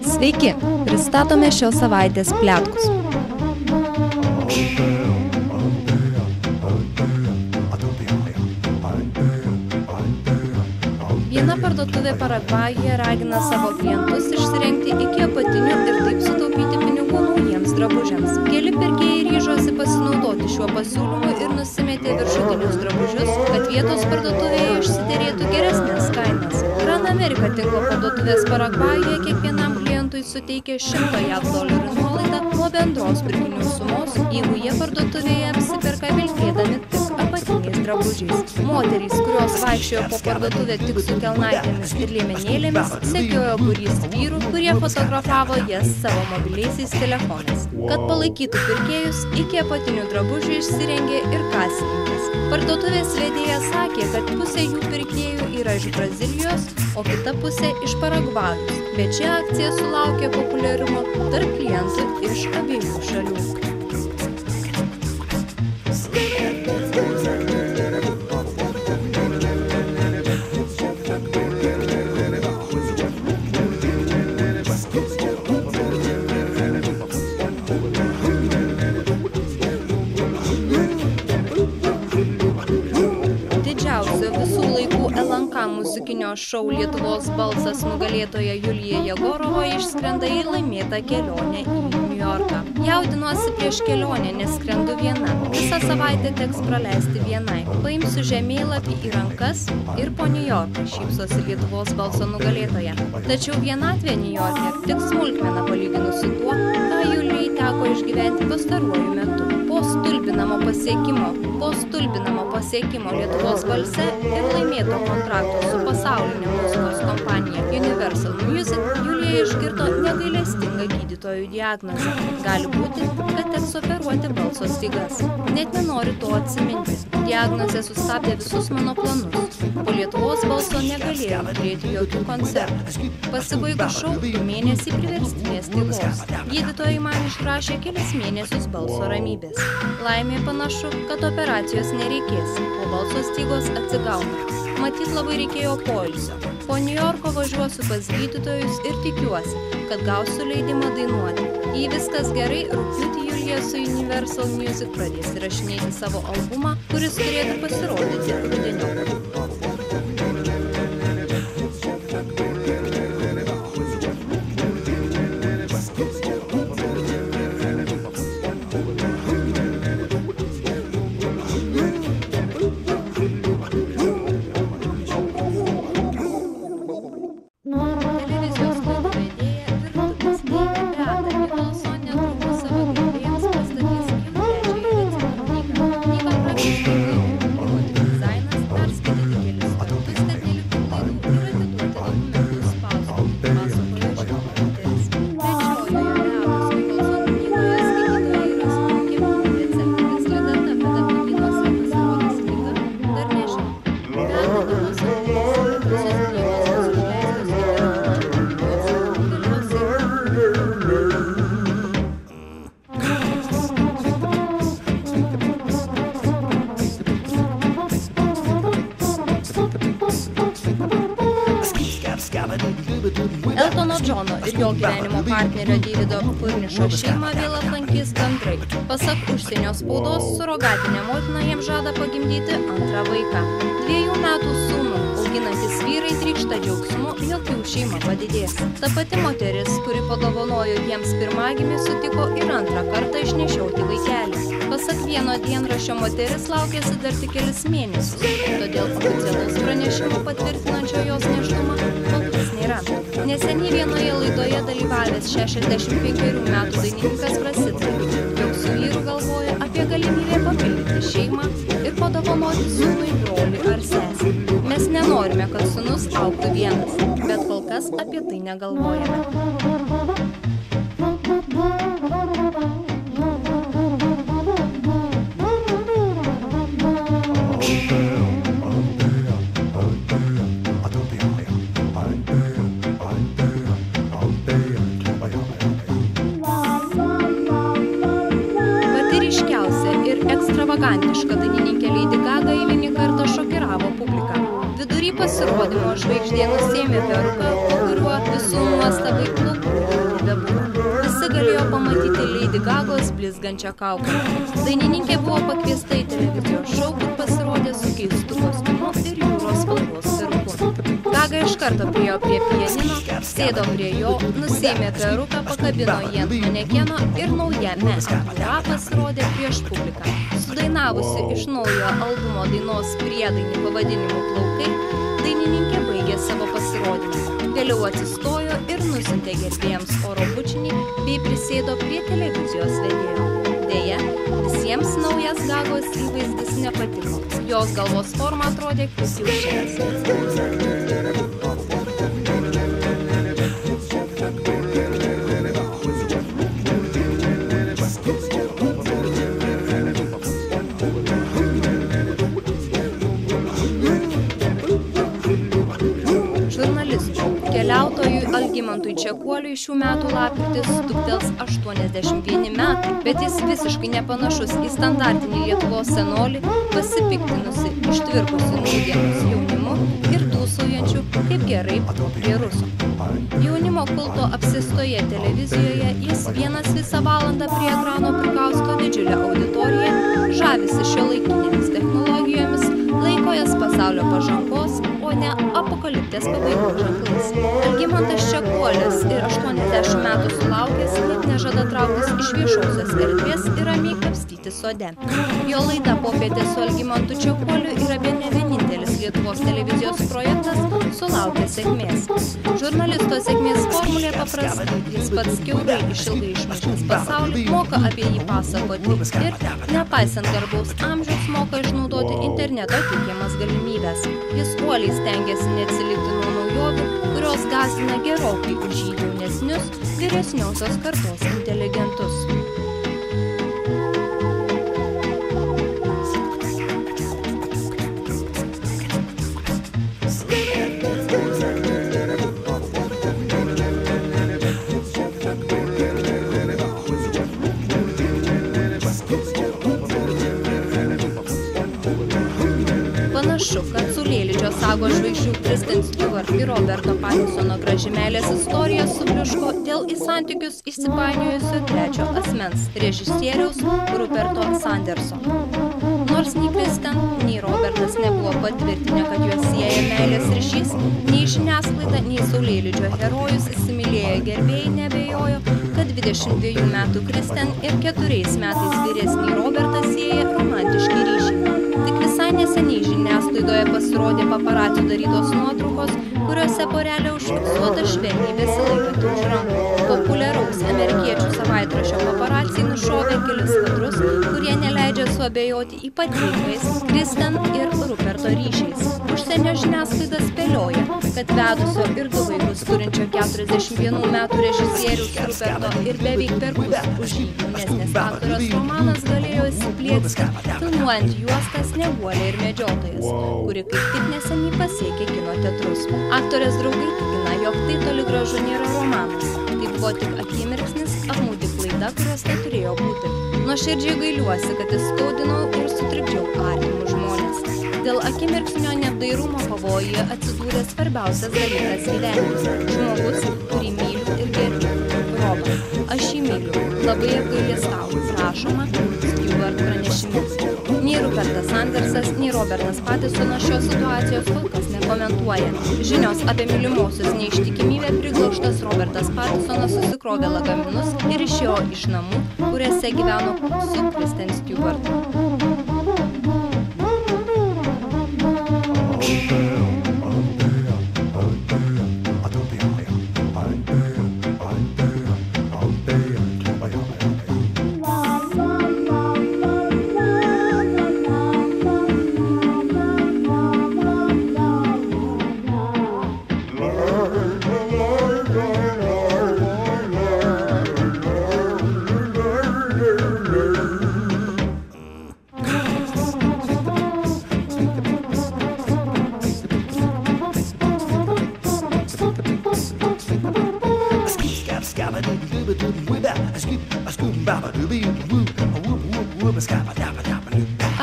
Sveiki, pristatome šios savaitės pletkus. Viena parduotuvė Paragvajuje ragina savo klientus išsirengti iki apatinių ir taip sutaupyti pinigų naujiems drabužiams. Keli pirkėjai ryžosi pasinaudoti šiuo pasiūlymu ir nusimetė viršutinius drabužius, kad vietos parduotuvėje išsiderėtų geresnės kainas. Gran America tinklo parduotuvės Paragvajuje kiekvienam klientui suteikė $100 nuolaidą nuo bendros pirkinių sumos, jeigu jie parduotuvėje apsiperka vilkėdami tik apatiniais drabužiais. Moterys, kurios vaikščiojo po parduotuvę tik su kelnaitėmis ir liemenėlėmis, sekiojo būrys vyrų, kurie fotografavo jas savo mobiliaisiais telefonais. Kad palaikytų pirkėjus, iki apatinių drabužių išsirengė ir kasininkės. Parduotuvės vedėja sakė, kad pusė jų pirkėjų yra iš Brazilijos, o kita pusė iš Paragvajos. Bet ši akcija sulaukė populiarumo tarp klientų iš abiejų šalių. Didžiausio visų laikų LNK muzikinio šou Lietuvos balsas nugalėtoja Julija Jegorova išskrenda į laimėtą kelionę į Niujorką. Jaudinuosi prieš kelionę, nes skrendu viena. Visą savaitę teks praleisti vienai. Paimsiu žemėlapį į rankas ir po Niujorką, šypsosi Lietuvos balso nugalėtoja. Tačiau vienatvė Niujorke tik smulkmena palyginus su tuo, ką Julijai teko išgyventi pastaruoju metu. Po stulbinamo pasiekimo Lietuvos balse ir laimėto kontrakto su pasaulinė muzikos kompanija Universal Music, Julija išgirdo negailestingą gydytojų diagnozę. Gali būti, kad teks operuoti balso stygas. Net nenori to atsiminti. Diagnozė sustabdė visus mano planus. Po Lietuvos balso negalėjau turėti jokių koncertų. Pasibaigus šou 2 mėnesiai priverstinės tygos. Gydytojai man išrašė kelis mėnesius balso ramybės. Laimė panašu, kad operacijos nereikės, o balso stygos atsigauna. Matyt, labai reikėjo poilsio. Po Niujorko važiuosiu pas gydytojus ir tikiuosi, kad gausiu leidimą dainuoti. Jei viskas gerai, rugpjūtį Julija su Universal Music pradės įrašinėti savo albumą, kuris turėtų pasirodyti rudeniop. Eltono Džono ir jo gyvenimo partnerio Deivido Furnišo šeimą vėl aplankys gandrai. Pasak užsienio spaudos, surogatinė motina jiems žada pagimdyti antrą vaiką. 2 metų sūnų auginantis vyrai trykšta džiaugsmu, jog jų šeima padidės. Ta pati moteris, kuri padovanojo jiems pirmagimį, sutiko ir antrą kartą išnešiauti vaikelį. Pasak vieno dienraščio, moteris laukėsi dar tik kelis mėnesius, todėl oficialaus pranešimo patvirtinančio jos nėštumą kol kas nėra. Neseniai vienoje laidoje dalyvavęs 65 metų dainininkas prasitarė, jog su vyru galvoja apie galimybę papildyti šeimą ir padovanoti sūnui brolį ar sesę. Mes nenorime, kad sūnus augtų vienas, bet kol kas apie tai negalvojame. Ekstravagantiška dainininkė Lady Gaga eilinį kartą šokiravo publiką. Vidury pasirodė pasirodymo žvaigždė nusiėmė peruką, po kuriuo visų nuostabai plaukų nebebuvo. Visi galėjo pamatyti Lady Gagos blizgančią kaukę. Dainininkė buvo pakviesta į televizijos šou, kur pasirodė su keistu kostiumu ir jūros spalvos peruku. Gaga iš karto priėjo prie pianino, sėdo prie jo, nusiėmė peruką, pakabino jį ant manekeno ir naujame amplua pasirodė prieš publiką. Sudainavusi iš naujo albumo dainos priedainį pavadinimu Plaukai, dainininkė baigė savo pasirodymą. Vėliau atsistojo ir nusintė gerbėjams oro bučinį bei prisėdo prie televizijos vedėjo. Deja, visiems naujas Gagos įvaizdis nepatiko. Jos galvos forma atrodė kaip kiaušinis. Keliautojui Algimantui Čekuoliui šių metų lapkritis suktels 81 metai, bet jis visiškai nepanašus į standartinį Lietuvos senolį, pasipiktinusi, ištvirkusi nūdienos jaunimu ir dūsaujančių, kaip gerai prie Ruso. Jaunimo kulto apsistoje televizijoje jis vienas visą valandą prie ekrano prikausto didžiulę auditoriją, žavisi šiuolaikinėmis technologijomis, laiko jas pasaulio pažangos, o ne apokaliptės pabaigos ženklais. Algimantas Čekuolis ir 80 metų sulaukęs net nežada trauktis iš viešosios erdvės ir ramiai kapstyti sode. Jo laida Popietė su Algimantu Čekuoliu yra bene vienintelis Lietuvos televizijos projektas sulaukęs sėkmės. Žurnalisto sėkmės formulė paprasta. Jis pats kiaurai išilgai išmaišęs pasaulį, moka apie jį pasakoti ir, nepaisant garbaus amžiaus, moka išnaudoti interneto teikiamas galimybės. Jis uoliai stengiasi neatsilikti nuo naujovių, kurios gąsdina gerokai už jį jaunesnius, vyresniosios kartos inteligentus. Panašu, kad Saulėlydžio sagos žvaigždžių Kristen Stewart ir Roberto Pattinsono graži meilės istorija subliuško dėl į santykius įsipainiojusio trečio asmens režisieriaus Ruperto Sanderso. Nors nei Kristen, nei Robertas nebuvo patvirtinę, kad juos sieja meilės ryšys, nei žiniasklaida, nei Saulėlydžio herojus įsimylėję gerbėjai neabejojo, kad 22 metų Kristen ir 4 metais vyresnį Robertą sieja romantiški ryšiai. Tik visai neseniai žiniasklaidoje pasirodė paparacių darytos nuotraukos, kuriuose porelė užfiksuota švelniai besilaikanti už rankų. Populiaraus amerikiečių savaitraščio paparaciai nušovė kelis kadrus, kurie neleidžia suabejoti ypatingais Kristen ir Ruperto ryšiais. Užsienio žiniasklaida spėlioja, kad vedusio ir 2 vaikus turinčio 41 metų režisieriaus Ruperto ir beveik perpus už jį jaunesnės aktorės romanas galėjo įsiplieksti, filmuojant juostas Snieguolė ir medžiotojas, kuri kaip tik neseniai pasiekė kino teatrus. Aktorės draugai tikina, jog tai toli gražu nėra romanas. Tai buvo tik akimirksnis, apmaudi klaida, kurios neturėjo būti. Nuoširdžiai gailiuosi, kad įskaudinau ir sutrikdžiau artimus žmonės. Dėl akimirksnio neapdairumo pavojuje atsidūrė svarbiausias dalykas gyvenime. Žmogus, kurį myliu ir gerbiu. Roba, aš jį myliu. Labai apgailestauju, rašoma Stewart pranešime. Nei Rupertas Sandersas, nei Robertas Pattinsonas šios situacijos kol kas nekomentuoja. Žinios apie mylimosios neištikimybę priglaužtas Robertas Pattinsonas susikrovė lagaminus ir išėjo iš namų, kuriuose gyveno su Kristen Stewart.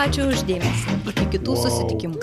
Ačiū už dėmesį. Iki kitų susitikimų.